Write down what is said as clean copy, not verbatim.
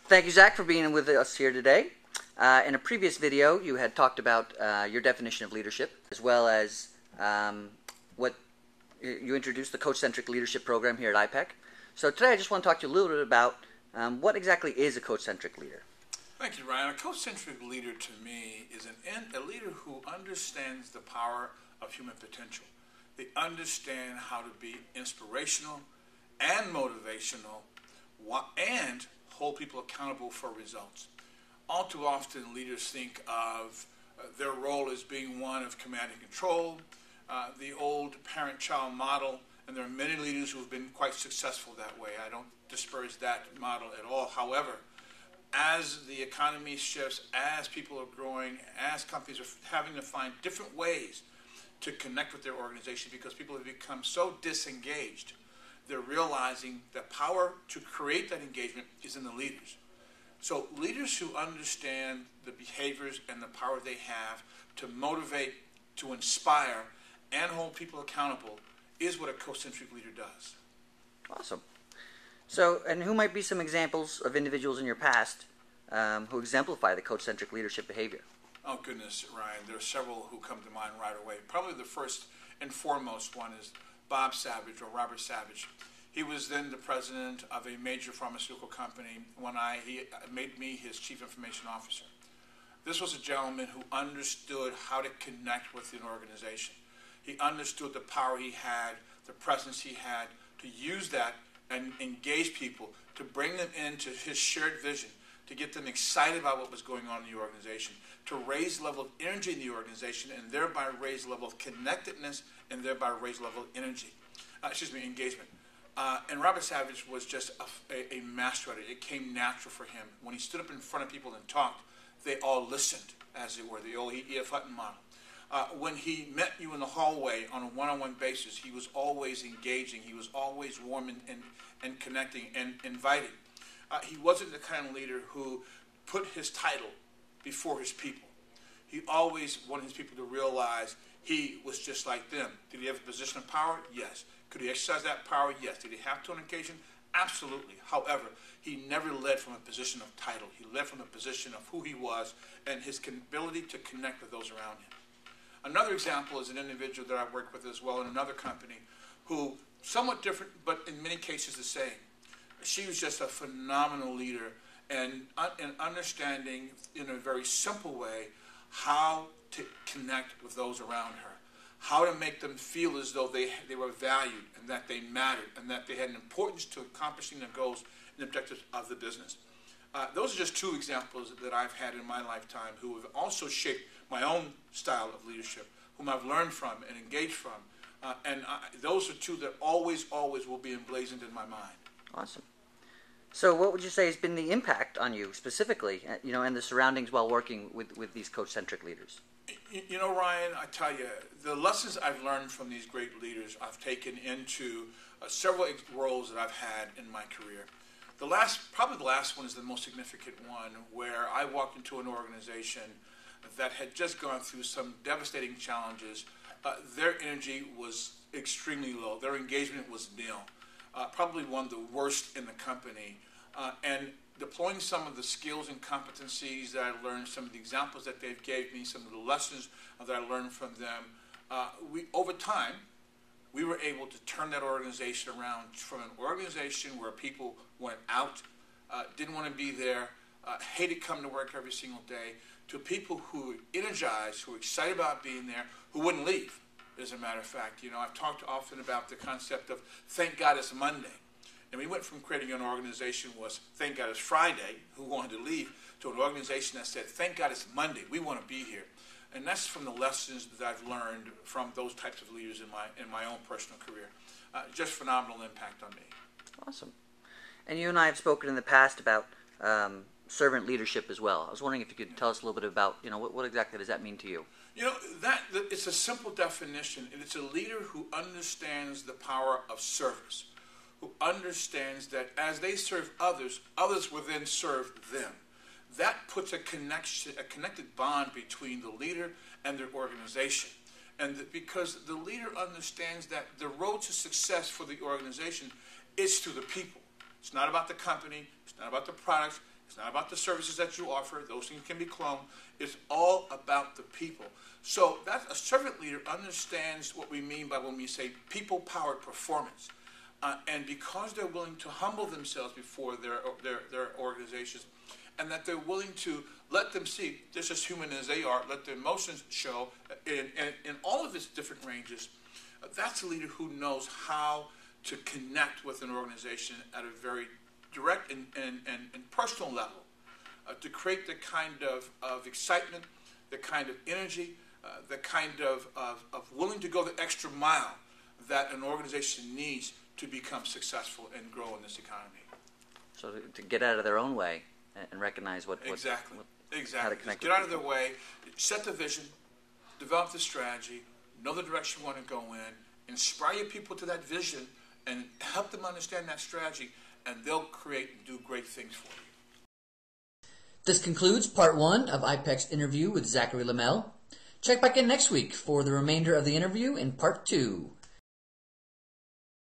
Thank you, Zack, for being with us here today. In a previous video, you had talked about your definition of leadership, as well as what you introduced the coach-centric leadership program here at iPEC. So today I just want to talk to you a little bit about what exactly is a coach-centric leader. Thank you, Ryan. A coach-centric leader to me is a leader who understands the power of human potential. They understand how to be inspirational and motivational and hold people accountable for results. All too often, leaders think of their role as being one of command and control, the old parent-child model, and there are many leaders who have been quite successful that way. I don't disparage that model at all. However, as the economy shifts, as people are growing, as companies are having to find different ways to connect with their organization because people have become so disengaged, they're realizing the power to create that engagement is in the leaders. So leaders who understand the behaviors and the power they have to motivate, to inspire, and hold people accountable is what a coach-centric leader does. Awesome. So, and who might be some examples of individuals in your past who exemplify the coach-centric leadership behavior? Oh goodness, Ryan, there are several who come to mind right away. Probably the first and foremost one is Bob Savage, or Robert Savage. He was then the president of a major pharmaceutical company when he made me his chief information officer. This was a gentleman who understood how to connect with an organization. He understood the power he had, the presence he had, to use that and engage people, to bring them into his shared vision, to get them excited about what was going on in the organization, to raise the level of energy in the organization, and thereby raise the level of connectedness, and thereby raise the level of engagement. And Robert Savage was just a master at it. It came natural for him. When he stood up in front of people and talked, they all listened, as it were, the old E.F. Hutton model. When he met you in the hallway on a one-on-one basis, he was always engaging. He was always warm and connecting and inviting. He wasn't the kind of leader who put his title before his people. He always wanted his people to realize he was just like them. Did he have a position of power? Yes. Could he exercise that power? Yes. Did he have to on occasion? Absolutely. However, he never led from a position of title. He led from a position of who he was and his ability to connect with those around him. Another example is an individual that I've worked with as well in another company who, somewhat different, but in many cases the same. She was just a phenomenal leader and understanding in a very simple way how to connect with those around her, how to make them feel as though they were valued and that they mattered and that they had an importance to accomplishing the goals and objectives of the business. Those are just two examples that I've had in my lifetime who have also shaped my own style of leadership, whom I've learned from and engaged from. Those are two that always will be emblazoned in my mind. Awesome. So what would you say has been the impact on you specifically, and the surroundings while working with these coach-centric leaders? You know, Ryan, I tell you, the lessons I've learned from these great leaders I've taken into several roles that I've had in my career. Probably the last one is the most significant one, where I walked into an organization that had just gone through some devastating challenges. Their energy was extremely low. Their engagement was nil. Probably one of the worst in the company. And deploying some of the skills and competencies that I learned, some of the examples that they gave me, some of the lessons that I learned from them, over time, we were able to turn that organization around from an organization where people went out, didn't want to be there, hated coming to work every single day, to people who were energized, who were excited about being there, who wouldn't leave. As a matter of fact, I've talked often about the concept of thank God it's Monday. And we went from creating an organization was thank God it's Friday, who wanted to leave, to an organization that said thank God it's Monday, we want to be here. And that's from the lessons that I've learned from those types of leaders in my own personal career. Just phenomenal impact on me. Awesome. And you and I have spoken in the past about servant leadership as well. I was wondering if you could tell us a little bit about, what exactly does that mean to you? It's a simple definition, and it's a leader who understands the power of service, who understands that as they serve others, others will then serve them. That puts a connected bond between the leader and their organization. And because the leader understands that the road to success for the organization is through the people. It's not about the company. It's not about the products. It's not about the services that you offer. Those things can be cloned. It's all about the people. So that a servant leader understands what we mean by when we say people-powered performance. And because they're willing to humble themselves before their organizations, and that they're willing to let them see, just as human as they are, let their emotions show in all of its different ranges, that's a leader who knows how to connect with an organization at a very direct and personal level, to create the kind of excitement, the kind of energy, the kind of willing to go the extra mile that an organization needs to become successful and grow in this economy. So to get out of their own way and recognize what exactly. How to connect. Get out of their way, set the vision, develop the strategy, know the direction you want to go in, inspire your people to that vision, and help them understand that strategy, and they'll create and do great things for you. This concludes part 1 of iPEC's interview with Zachary Lemelle. Check back in next week for the remainder of the interview in part 2.